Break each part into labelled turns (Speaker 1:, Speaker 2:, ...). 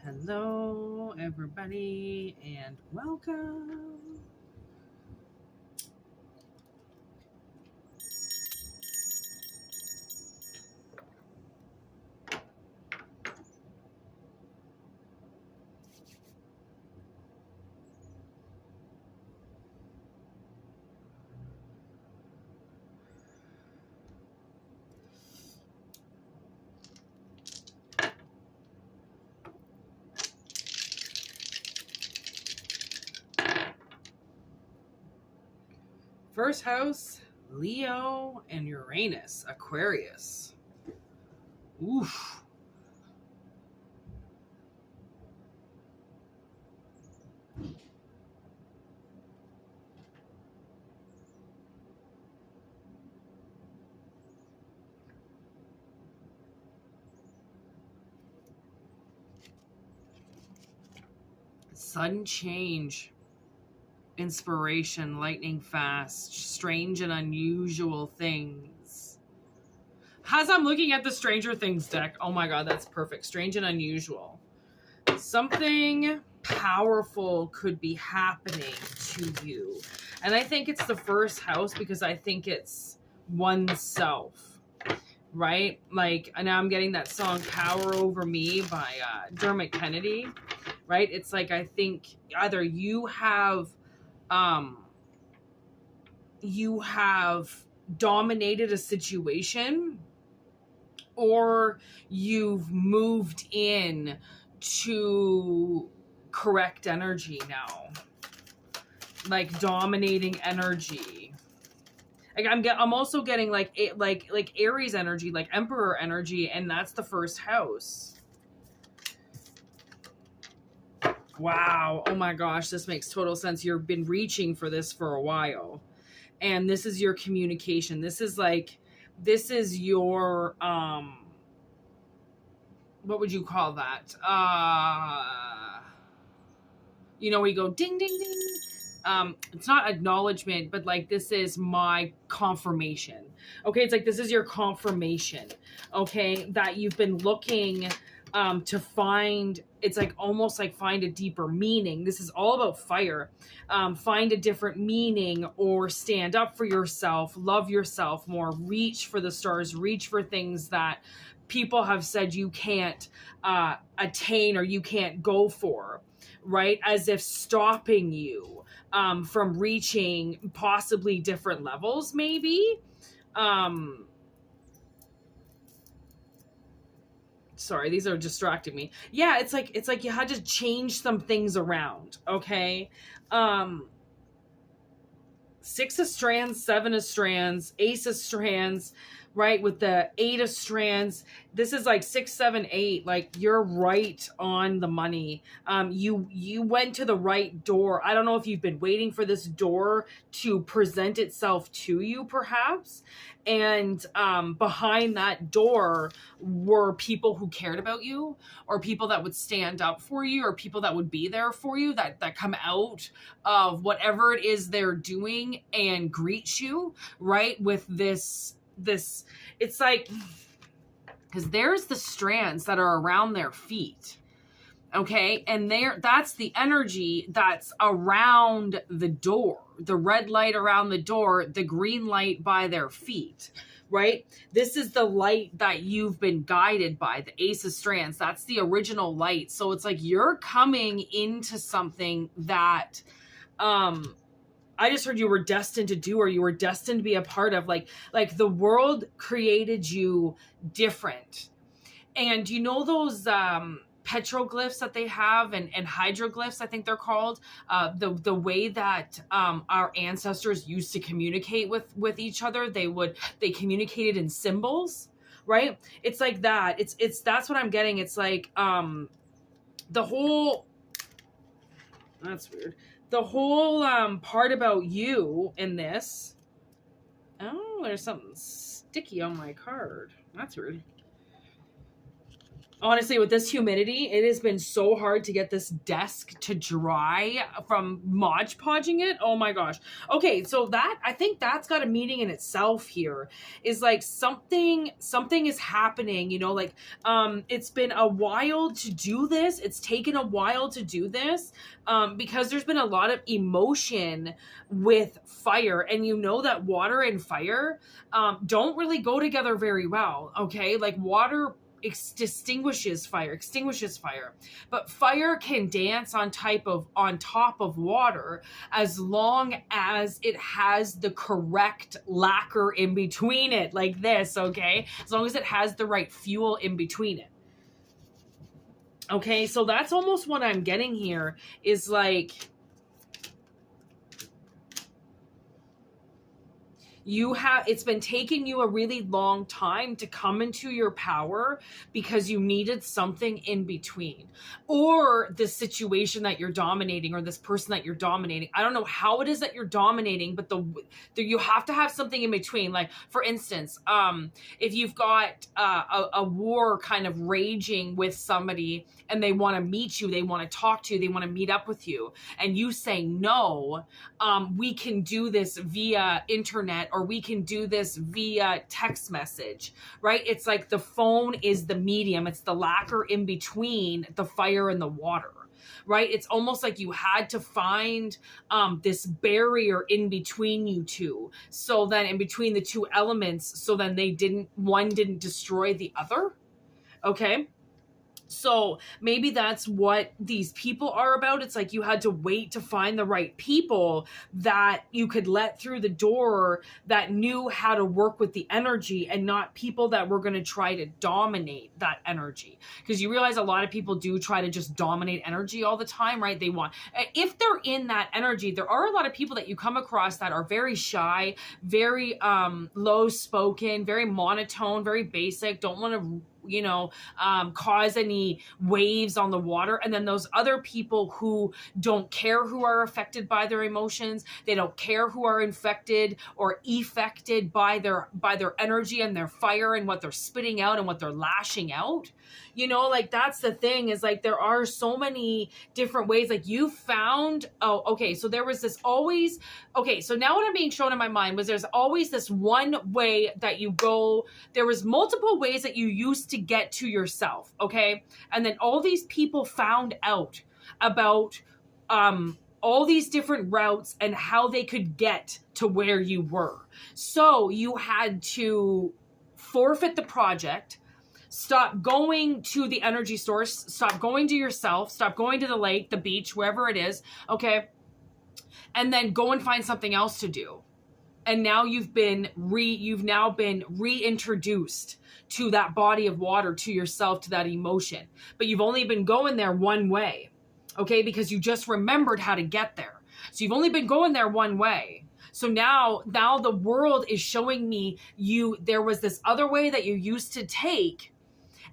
Speaker 1: Hello, everybody, and welcome. First house, Leo and Uranus, Aquarius. Oof. Sudden change, inspiration, lightning fast, strange and unusual things. As I'm looking at the Stranger Things deck, oh my god, that's perfect. Strange and unusual. Something powerful could be happening to you. And I think it's the first house because I think it's oneself, right? Like, now I'm getting that song Power Over Me by Dermot Kennedy, right? It's like, I think either you have dominated a situation, or you've moved in to correct energy now, like dominating energy. Like I'm also getting like Aries energy, like Emperor energy, and that's the first house. Wow. Oh my gosh, this makes total sense. You've been reaching for this for a while, and this is your communication. This is your what would you call that? We go ding, ding, ding. It's not acknowledgement, but like, this is my confirmation. Okay. It's like, this is your confirmation. Okay. That you've been looking to find, it's like almost like find a deeper meaning. This is all about fire. Find a different meaning, or stand up for yourself, love yourself more, reach for the stars, reach for things that people have said you can't attain or you can't go for, right? As if stopping you from reaching possibly different levels, maybe. Sorry, these are distracting me. Yeah, it's like you had to change some things around, okay? 6 of strands, 7 of strands, ace of strands, right? With the 8 of strands, this is like 6, 7, 8. Like, you're right on the money. You went to the right door. I don't know if you've been waiting for this door to present itself to you, perhaps. And behind that door were people who cared about you, or people that would stand up for you, or people that would be there for you, that come out of whatever it is they're doing and greet you, right? With this, it's like, because there's the strands that are around their feet. Okay. And that's the energy that's around the door, the red light around the door, the green light by their feet, right? This is the light that you've been guided by, the ace of strands. That's the original light. So it's like, you're coming into something that, I just heard you were destined to do, or you were destined to be a part of. Like the world created you different. And you know those petroglyphs that they have, and hydroglyphs, I think they're called, the way that our ancestors used to communicate with each other. They communicated in symbols, right? It's like that. It's that's what I'm getting. It's like the whole, that's weird. The whole part about you in this. Oh, there's something sticky on my card. That's weird. Honestly, with this humidity, it has been so hard to get this desk to dry from Mod Podging it. Oh my gosh. Okay, so that, I think that's got a meaning in itself here. Is like something is happening, you know, like it's been a while to do this. It's taken a while to do this because there's been a lot of emotion with fire, and you know that water and fire don't really go together very well. Okay, like water extinguishes fire, but fire can dance on top of water as long as it has the correct lacquer in between it, like this. Okay, as long as it has the right fuel in between it. Okay, so that's almost what I'm getting here, is like it's been taking you a really long time to come into your power because you needed something in between, or the situation that you're dominating, or this person that you're dominating. I don't know how it is that you're dominating, but you have to have something in between. Like, for instance, if you've got a war kind of raging with somebody, and they want to meet you, they want to talk to you, they want to meet up with you, and you say no, we can do this via internet, or we can do this via text message, right? It's like the phone is the medium. It's the lacquer in between the fire and the water, right? It's almost like you had to find this barrier in between you two. So then in between the two elements, so then one didn't destroy the other. Okay. So maybe that's what these people are about. It's like you had to wait to find the right people that you could let through the door, that knew how to work with the energy, and not people that were going to try to dominate that energy. Because you realize a lot of people do try to just dominate energy all the time, right? If they're in that energy, there are a lot of people that you come across that are very shy, very low spoken, very monotone, very basic, don't want to cause any waves on the water. And then those other people who don't care, who are affected by their emotions, they don't care who are infected or affected by their energy and their fire and what they're spitting out and what they're lashing out. Like that's the thing, is like there are so many different ways. Like you found, so there was this always, so now what I'm being shown in my mind was there's always this one way that you go. There was multiple ways that you used to get to yourself, okay? And then all these people found out about all these different routes and how they could get to where you were. So you had to forfeit the project, stop going to the energy source, stop going to yourself, stop going to the lake, the beach, wherever it is, okay? And then go and find something else to do. And now you've now been reintroduced to that body of water, to yourself, to that emotion. But you've only been going there one way, okay? Because you just remembered how to get there. So you've only been going there one way. So now the world is showing me there was this other way that you used to take,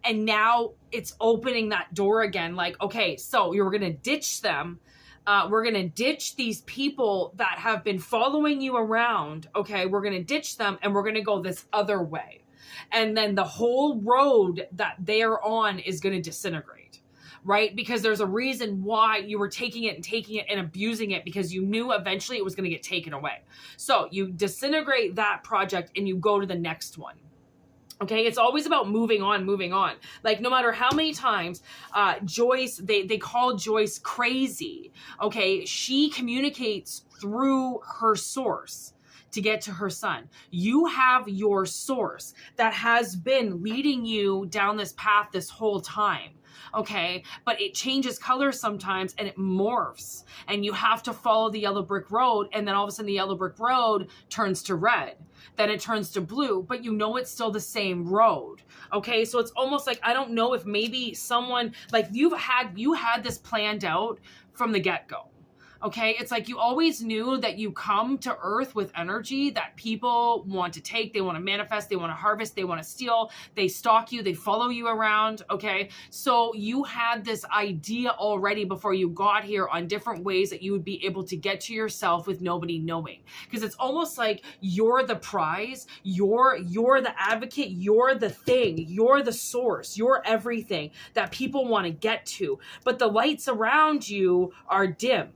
Speaker 1: and now it's opening that door again. Like, okay, so you're going to ditch them. We're going to ditch these people that have been following you around. Okay, we're going to ditch them, and we're going to go this other way. And then the whole road that they're on is going to disintegrate, right? Because there's a reason why you were taking it and abusing it, because you knew eventually it was going to get taken away. So you disintegrate that project and you go to the next one. Okay, it's always about moving on. Like no matter how many times Joyce, they call Joyce crazy. Okay, she communicates through her source to get to her son. You have your source that has been leading you down this path this whole time. Okay, but it changes color sometimes and it morphs, and you have to follow the yellow brick road, and then all of a sudden the yellow brick road turns to red, then it turns to blue, but it's still the same road. Okay, so it's almost like, I don't know if maybe someone, like you had this planned out from the get-go. Okay, it's like you always knew that you come to earth with energy that people want to take, they want to manifest, they want to harvest, they want to steal, they stalk you, they follow you around. Okay, so you had this idea already before you got here on different ways that you would be able to get to yourself with nobody knowing, because it's almost like you're the prize, you're the advocate, you're the thing, you're the source, you're everything that people want to get to, but the lights around you are dim.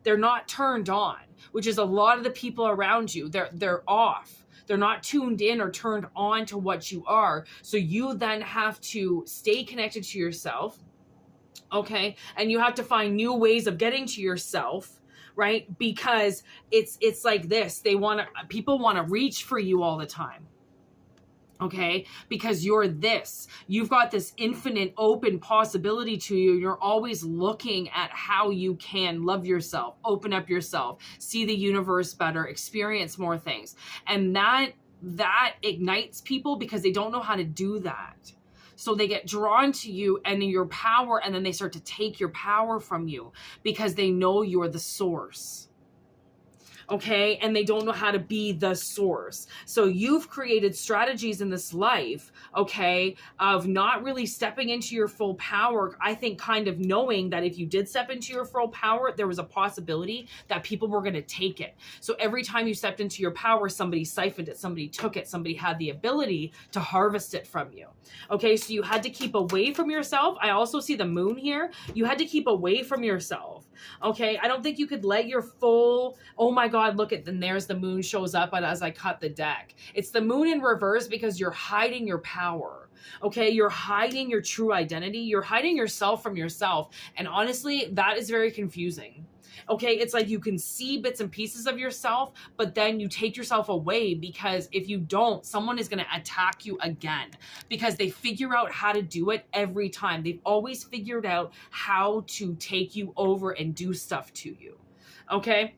Speaker 1: They're not turned on, which is a lot of the people around you. They're off. They're not tuned in or turned on to what you are. So you then have to stay connected to yourself. Okay. And you have to find new ways of getting to yourself, right? Because it's like this. People want to reach for you all the time. Okay, because you're this. You've got this infinite open possibility to you. You're always looking at how you can love yourself, open up yourself, see the universe better, experience more things. And that ignites people because they don't know how to do that. So they get drawn to you and your power, and then they start to take your power from you because they know you're the source. Okay, and they don't know how to be the source. So you've created strategies in this life, okay, of not really stepping into your full power. I think kind of knowing that if you did step into your full power, there was a possibility that people were going to take it. So every time you stepped into your power, somebody siphoned it, somebody took it, somebody had the ability to harvest it from you. Okay, so you had to keep away from yourself. I also see the moon here. You had to keep away from yourself. Okay, I don't think you could let your full, oh my God, look at, then there's the moon shows up as I cut the deck. It's the moon in reverse because you're hiding your power. Okay, you're hiding your true identity. You're hiding yourself from yourself. And honestly, that is very confusing. Okay, it's like you can see bits and pieces of yourself, but then you take yourself away because if you don't, someone is going to attack you again because they figure out how to do it every time. They've always figured out how to take you over and do stuff to you. Okay?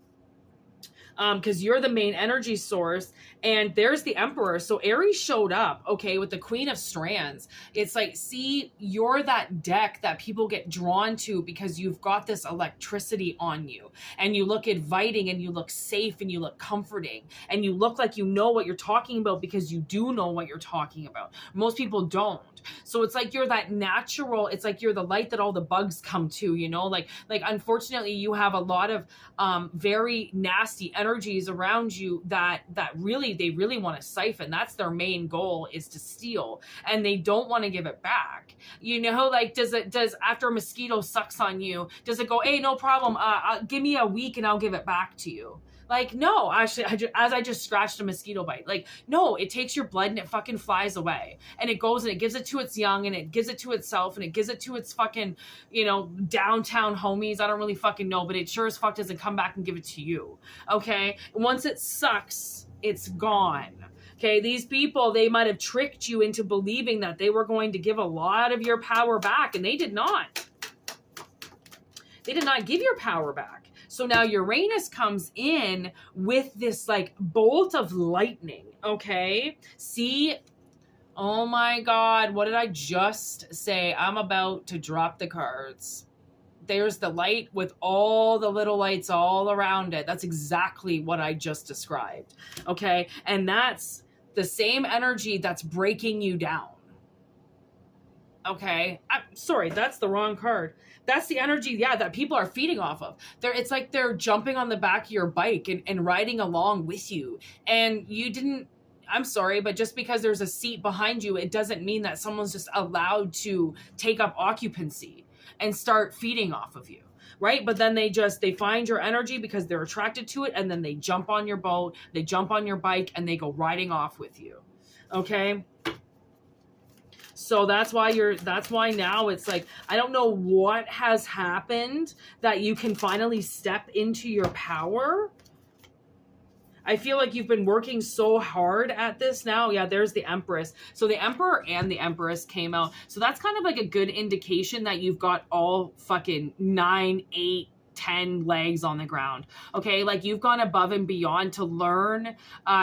Speaker 1: Because you're the main energy source, and there's the Emperor. So Aries showed up, okay, with the Queen of Strands. It's like, see, you're that deck that people get drawn to because you've got this electricity on you, and you look inviting, and you look safe, and you look comforting, and you look like you know what you're talking about because you do know what you're talking about. Most people don't. So it's like you're that natural, it's like you're the light that all the bugs come to, you know, like unfortunately you have a lot of very nasty energies around you that really, they really want to siphon. That's their main goal, is to steal, and they don't want to give it back. You know, like does after a mosquito sucks on you, does it go, hey, no problem, give me a week and I'll give it back to you? Like, no, actually, I just scratched a mosquito bite. Like, no, it takes your blood and it fucking flies away. And it goes and it gives it to its young, and it gives it to itself, and it gives it to its fucking, you know, downtown homies. I don't really fucking know, but it sure as fuck doesn't come back and give it to you. Okay? Once it sucks, it's gone. Okay? These people, they might have tricked you into believing that they were going to give a lot of your power back, and they did not. They did not give your power back. So now Uranus comes in with this like bolt of lightning, okay? See? Oh my God, what did I just say? I'm about to drop the cards. There's the light with all the little lights all around it. That's exactly what I just described, okay? And that's the same energy that's breaking you down. Okay, I'm sorry, that's the wrong card. That's the energy, yeah, that people are feeding off of. It's like they're jumping on the back of your bike and riding along with you. And you didn't, I'm sorry, but just because there's a seat behind you, it doesn't mean that someone's just allowed to take up occupancy and start feeding off of you. Right? But then they find your energy because they're attracted to it, and then they jump on your boat, they jump on your bike, and they go riding off with you. Okay? So that's why now it's like, I don't know what has happened that you can finally step into your power. I feel like you've been working so hard at this now. Yeah, there's the Empress. So the Emperor and the Empress came out. So that's kind of like a good indication that you've got all fucking 9, 8, 10 legs on the ground. Okay. Like you've gone above and beyond to learn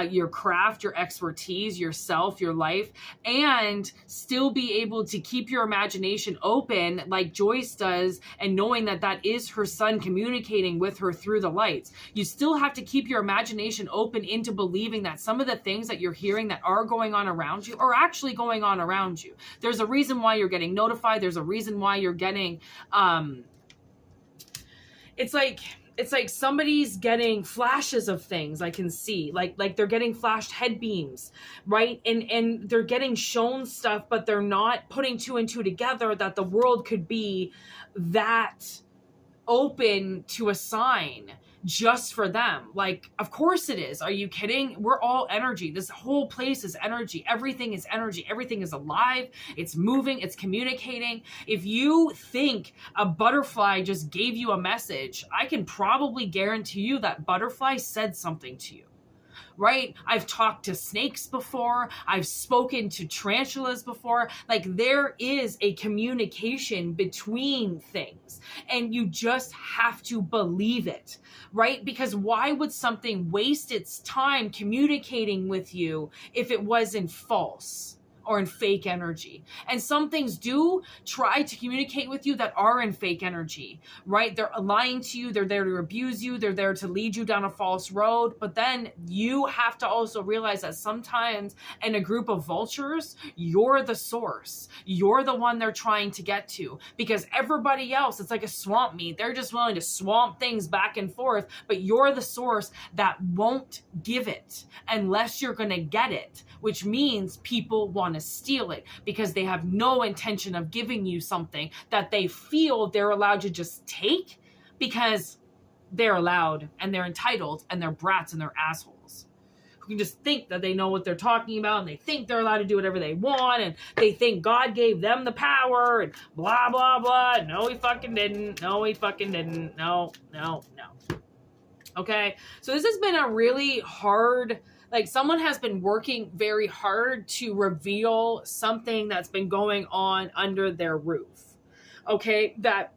Speaker 1: your craft, your expertise, yourself, your life, and still be able to keep your imagination open like Joyce does, and knowing that that is her son communicating with her through the lights. You still have to keep your imagination open into believing that some of the things that you're hearing that are going on around you are actually going on around you. There's a reason why you're getting notified. There's a reason why you're getting, it's like somebody's getting flashes of things. I can see like they're getting flashed head beams, right? And they're getting shown stuff, but they're not putting two and two together that the world could be that open to a sign just for them. Like, of course it is. Are you kidding? We're all energy. This whole place is energy. Everything is energy. Everything is alive. It's moving. It's communicating. If you think a butterfly just gave you a message, I can probably guarantee you that butterfly said something to you. Right? I've talked to snakes before. I've spoken to tarantulas before. Like there is a communication between things, and you just have to believe it, right? Because why would something waste its time communicating with you if it wasn't false or in fake energy? And some things do try to communicate with you that are in fake energy, right? They're lying to you. They're there to abuse you. They're there to lead you down a false road. But then you have to also realize that sometimes in a group of vultures, you're the source. You're the one they're trying to get to, because everybody else, it's like a swamp meat. They're just willing to swamp things back and forth, but you're the source that won't give it unless you're going to get it, which means people want to steal it because they have no intention of giving you something that they feel they're allowed to just take because they're allowed and they're entitled and they're brats and they're assholes who can just think that they know what they're talking about, and they think they're allowed to do whatever they want, and they think God gave them the power and blah, blah, blah. No, he fucking didn't. No, he fucking didn't. No. Okay. So this has been a really hard, like someone has been working very hard to reveal something that's been going on under their roof. Okay. That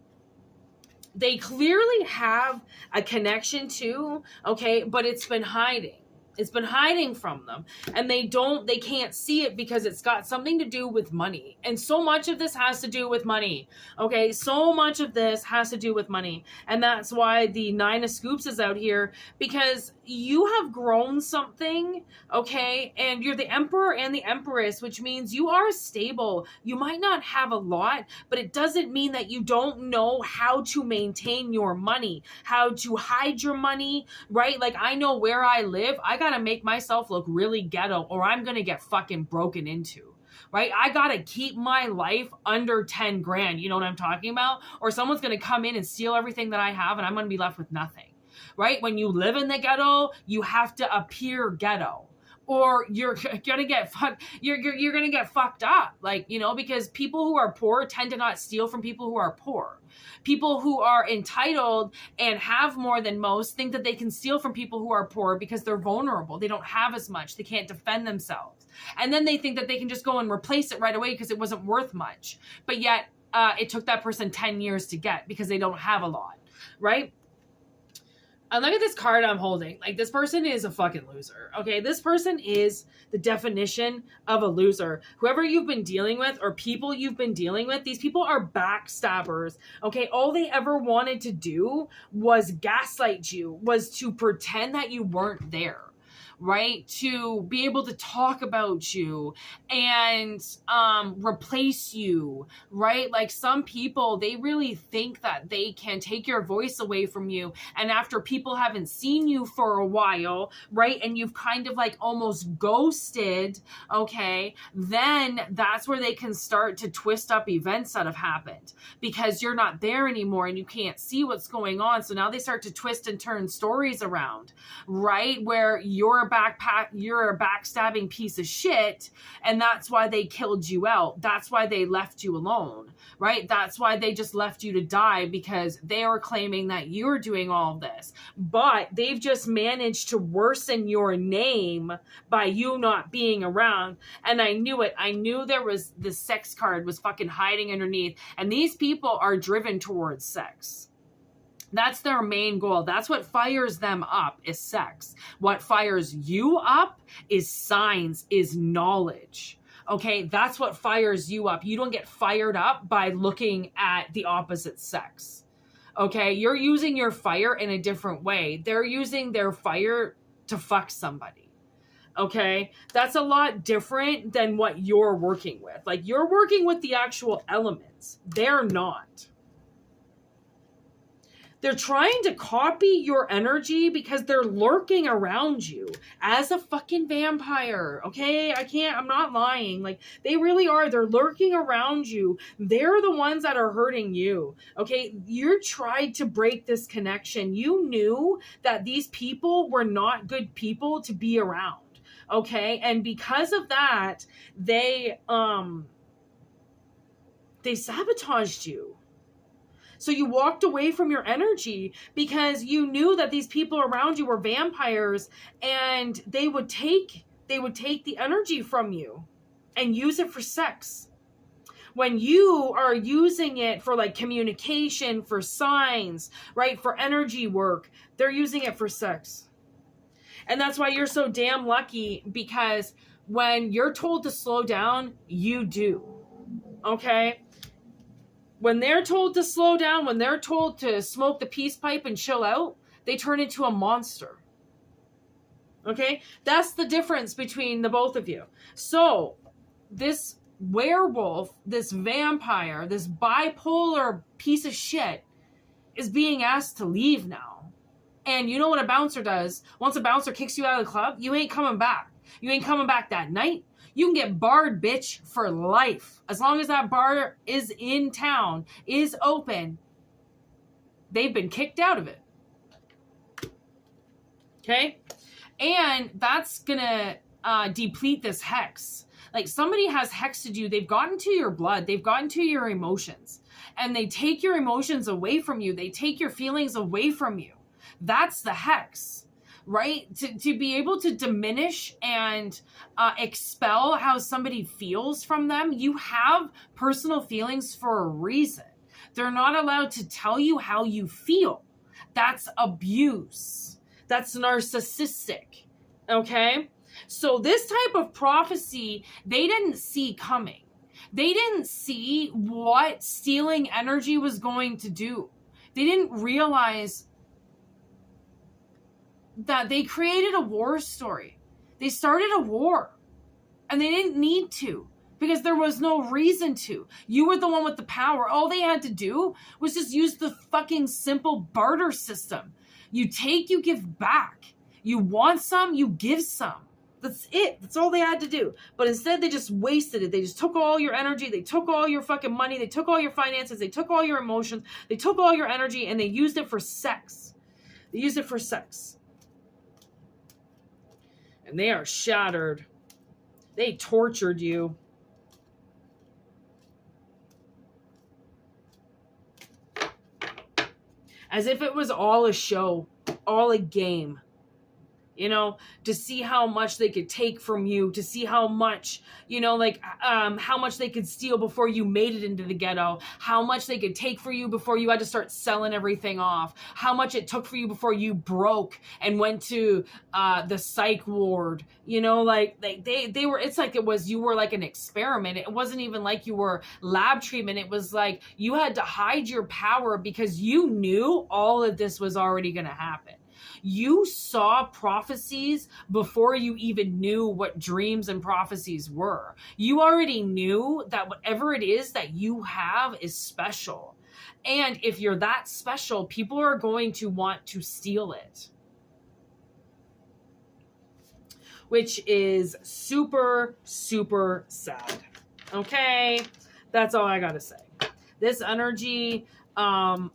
Speaker 1: they clearly have a connection to, okay, but it's been hiding. It's been hiding from them, and they can't see it because it's got something to do with money. And so much of this has to do with money. Okay. So much of this has to do with money. And that's why the 9 of Scoops is out here, because you have grown something. Okay. And you're the Emperor and the Empress, which means you are stable. You might not have a lot, but it doesn't mean that you don't know how to maintain your money, how to hide your money, right? Like I know where I live, I gotta make myself look really ghetto or I'm gonna get fucking broken into, right? I gotta keep my life under 10 grand. You know what I'm talking about? Or someone's gonna come in and steal everything that I have and I'm gonna be left with nothing, right? When you live in the ghetto, you have to appear ghetto, or you're gonna get fucked. You're gonna get fucked up, like, you know, because people who are poor tend to not steal from people who are poor. People who are entitled and have more than most think that they can steal from people who are poor because they're vulnerable. They don't have as much. They can't defend themselves. And then they think that they can just go and replace it right away because it wasn't worth much. But yet it took that person 10 years to get because they don't have a lot, right? And look at this card I'm holding. Like, this person is a fucking loser. Okay, this person is the definition of a loser. Whoever you've been dealing with or people you've been dealing with, these people are backstabbers. Okay, all they ever wanted to do was gaslight you, was to pretend that you weren't there, right? To be able to talk about you and replace you, right? Like some people, they really think that they can take your voice away from you. And after people haven't seen you for a while, right? And you've kind of like almost ghosted, okay? Then that's where they can start to twist up events that have happened because you're not there anymore and you can't see what's going on. So now they start to twist and turn stories around, right? Where you're a backstabbing piece of shit, and that's why they killed you out. That's why they left you alone, right? That's why they just left you to die, because they are claiming that you're doing all of this, but they've just managed to worsen your name by you not being around. And I knew it. I knew there was the sex card was fucking hiding underneath, and these people are driven towards sex. That's their main goal. That's what fires them up, is sex. What fires you up is signs, is knowledge. Okay, that's what fires you up. You don't get fired up by looking at the opposite sex. Okay, you're using your fire in a different way. They're using their fire to fuck somebody. Okay, that's a lot different than what you're working with. Like, you're working with the actual elements. They're not. They're trying to copy your energy because they're lurking around you as a fucking vampire. Okay, I'm not lying. Like, they really are. They're lurking around you. They're the ones that are hurting you. Okay, you tried to break this connection. You knew that these people were not good people to be around. Okay, and because of that, they sabotaged you. So you walked away from your energy because you knew that these people around you were vampires, and they would take the energy from you and use it for sex. When you are using it for like communication, for signs, right? For energy work, they're using it for sex. And that's why you're so damn lucky, because when you're told to slow down, you do. Okay? When they're told to slow down, when they're told to smoke the peace pipe and chill out, they turn into a monster. Okay? That's the difference between the both of you. So, this werewolf, this vampire, this bipolar piece of shit is being asked to leave now. And you know what a bouncer does? Once a bouncer kicks you out of the club, you ain't coming back. You ain't coming back that night. You can get barred, bitch, for life. As long as that bar is in town, is open, they've been kicked out of it. Okay? And that's gonna deplete this hex. Like, somebody has hexed you. They've gotten to your blood. They've gotten to your emotions. And they take your emotions away from you. They take your feelings away from you. That's the hex. Right? To be able to diminish and expel how somebody feels from them, you have personal feelings for a reason. They're not allowed to tell you how you feel. That's abuse. That's narcissistic. Okay? So this type of prophecy, they didn't see coming. They didn't see what stealing energy was going to do. They didn't realize that they created a war story. They started a war, and they didn't need to, because there was no reason to. You were the one with the power. All they had to do was just use the fucking simple barter system. You take, you give back. You want some, you give some. That's it. That's all they had to do. But instead, they just wasted it. They just took all your energy. They took all your fucking money. They took all your finances. They took all your emotions. They took all your energy, and they used it for sex. They used it for sex. And they are shattered. They tortured you. As if it was all a show, all a game. You know, to see how much they could take from you, to see how much, you know, like, how much they could steal before you made it into the ghetto, how much they could take for you before you had to start selling everything off, how much it took for you before you broke and went to the psych ward, you know, like they were, it's like you were like an experiment. It wasn't even like you were lab treatment. It was like you had to hide your power because you knew all of this was already going to happen. You saw prophecies before you even knew what dreams and prophecies were. You already knew that whatever it is that you have is special. And if you're that special, people are going to want to steal it. Which is super, super sad. Okay? That's all I gotta say. This energy... I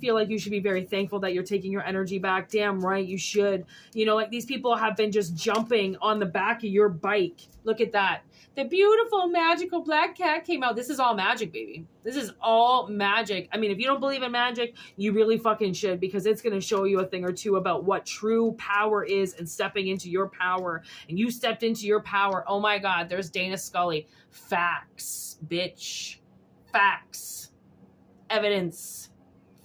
Speaker 1: feel like you should be very thankful that you're taking your energy back. Damn right you should. You know, like, these people have been just jumping on the back of your bike. Look at that. The beautiful magical black cat came out. This is all magic, baby. This is all magic. I mean, if you don't believe in magic, you really fucking should, because it's going to show you a thing or two about what true power is and stepping into your power. And you stepped into your power. Oh my God, there's Dana Scully. Facts, bitch. Facts. evidence,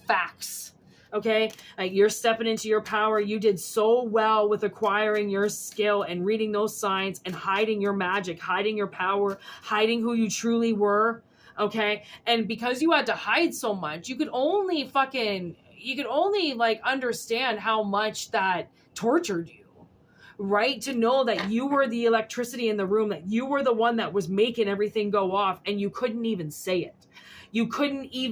Speaker 1: facts. Okay, like you're stepping into your power. You did so well with acquiring your skill and reading those signs and hiding your magic, hiding your power, hiding who you truly were. Okay, and because you had to hide so much, you could only like understand how much that tortured you, right? To know that you were the electricity in the room, that you were the one that was making everything go off, and you couldn't even say it. You couldn't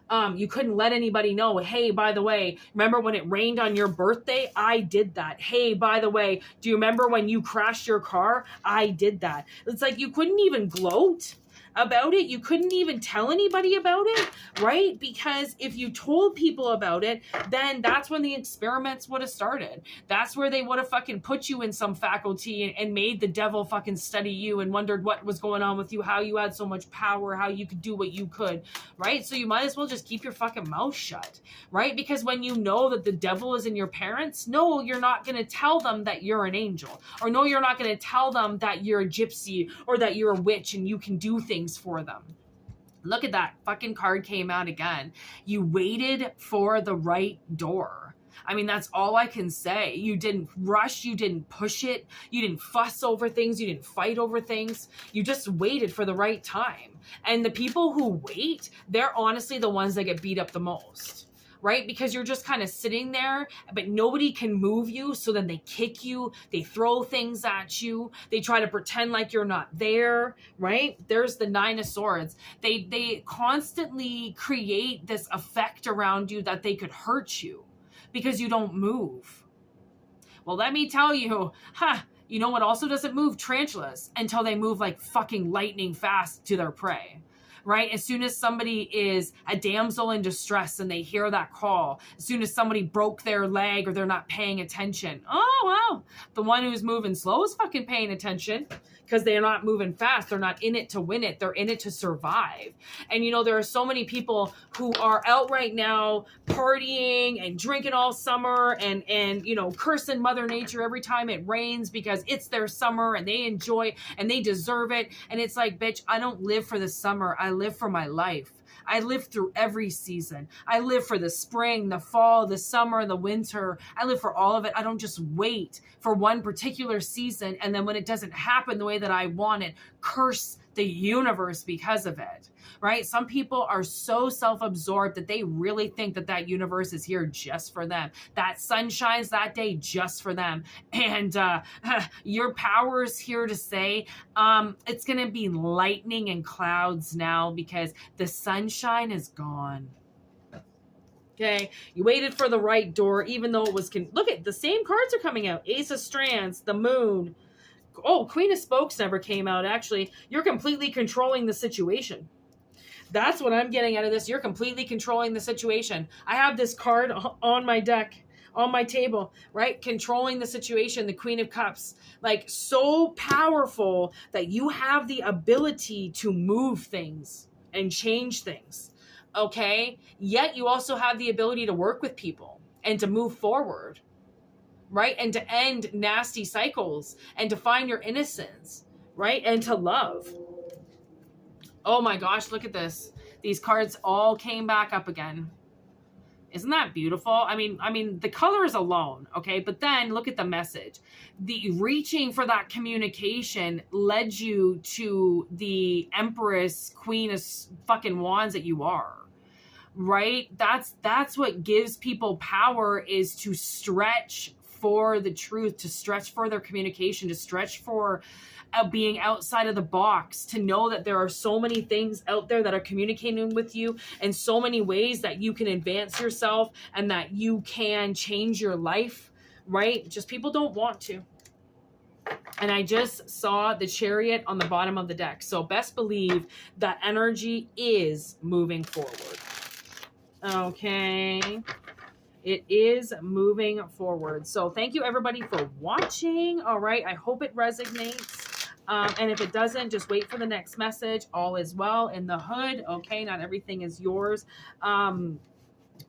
Speaker 1: let anybody know, hey, by the way, remember when it rained on your birthday? I did that. Hey, by the way, do you remember when you crashed your car? I did that. It's like you couldn't even gloat about it. You couldn't even tell anybody about it, right? Because if you told people about it, then that's when the experiments would have started. That's where they would have fucking put you in some faculty and made the devil fucking study you and wondered what was going on with you, how you had so much power, how you could do what you could, right? So you might as well just keep your fucking mouth shut, right? Because when you know that the devil is in your parents, no, you're not going to tell them that you're an angel, or no, you're not going to tell them that you're a gypsy or that you're a witch and you can do things for them. Look at that fucking card came out again. You waited for the right door. I mean, that's all I can say. You didn't rush. You didn't push it. You didn't fuss over things. You didn't fight over things. You just waited for the right time. And the people who wait, they're honestly the ones that get beat up the most, right? Because you're just kind of sitting there, but nobody can move you. So then they kick you, they throw things at you, they try to pretend like you're not there, right? There's the Nine of Swords. They constantly create this effect around you that they could hurt you because you don't move. Well, let me tell you, you know what also doesn't move? Tarantulas, until they move like fucking lightning fast to their prey. Right? As soon as somebody is a damsel in distress and they hear that call, as soon as somebody broke their leg or they're not paying attention, oh, wow, the one who's moving slow is fucking paying attention because they're not moving fast. They're not in it to win it. They're in it to survive. And, you know, there are so many people who are out right now partying and drinking all summer and you know, cursing Mother Nature every time it rains because it's their summer and they enjoy and they deserve it. And it's like, bitch, I don't live for the summer. I live for my life. I live through every season. I live for the spring, the fall, the summer, the winter. I live for all of it. I don't just wait for one particular season and then when it doesn't happen the way that I want it, curse the universe because of it, right? Some people are so self-absorbed that they really think that that universe is here just for them. That sun shines that day just for them. And your power is here to say it's going to be lightning and clouds now because the sunshine is gone. Okay, you waited for the right door, even though it was... Look at the same cards are coming out. Ace of Strands, the Moon. Oh, Queen of Spokes never came out, actually. You're completely controlling the situation. That's what I'm getting out of this. You're completely controlling the situation. I have this card on my deck, on my table, right? Controlling the situation, the Queen of Cups. Like, so powerful that you have the ability to move things and change things, okay? Yet you also have the ability to work with people and to move forward, right? And to end nasty cycles and to find your innocence, right? And to love. Oh my gosh, look at this. These cards all came back up again. Isn't that beautiful? I mean, the colors alone, okay? But then look at the message. The reaching for that communication led you to the Empress, Queen of fucking Wands that you are. Right? That's what gives people power, is to stretch for the truth, to stretch for their communication, to stretch for being outside of the box, to know that there are so many things out there that are communicating with you in so many ways that you can advance yourself and that you can change your life, right? Just people don't want to. And I just saw the Chariot on the bottom of the deck. So best believe that energy is moving forward. Okay. It is moving forward. So thank you everybody for watching. All right. I hope it resonates. And if it doesn't, just wait for the next message. All is well in the hood. Okay. Not everything is yours.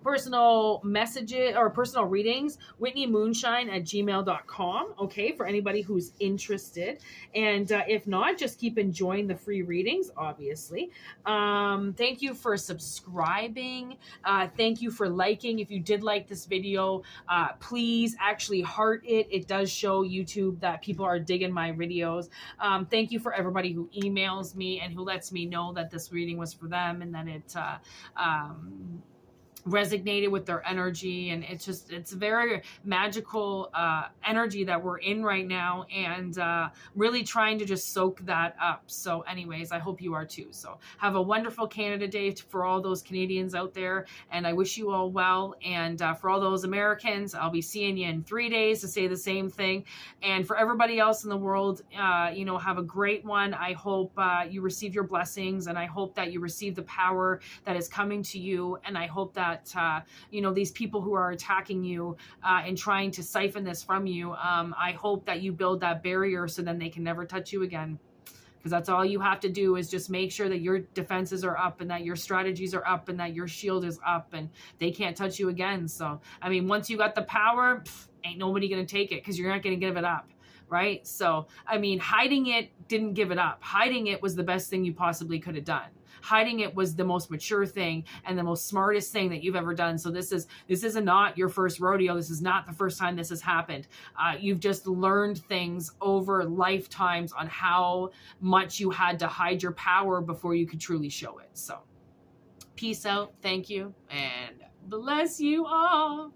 Speaker 1: personal messages or personal readings, whitneymoonshine@gmail.com. Okay, for anybody who's interested. And if not, just keep enjoying the free readings, obviously. Thank you for subscribing. Thank you for liking. If you did like this video, please actually heart it. It does show YouTube that people are digging my videos. Thank you for everybody who emails me and who lets me know that this reading was for them and that it resonated with their energy. And it's very magical energy that we're in right now, and really trying to just soak that up. So anyways, I hope you are too. So have a wonderful Canada Day for all those Canadians out there, and I wish you all well. And for all those Americans, I'll be seeing you in 3 days to say the same thing. And for everybody else in the world, have a great one. I hope you receive your blessings, and I hope that you receive the power that is coming to you. And I hope that these people who are attacking you and trying to siphon this from you, I hope that you build that barrier so then they can never touch you again. Because that's all you have to do, is just make sure that your defenses are up and that your strategies are up and that your shield is up and they can't touch you again. So, I mean, once you got the power, ain't nobody going to take it, because you're not going to give it up. Right? So, I mean, hiding it didn't give it up. Hiding it was the best thing you possibly could have done. Hiding it was the most mature thing and the most smartest thing that you've ever done. So this is not your first rodeo. This is not the first time this has happened. You've just learned things over lifetimes on how much you had to hide your power before you could truly show it. So peace out. Thank you. And bless you all.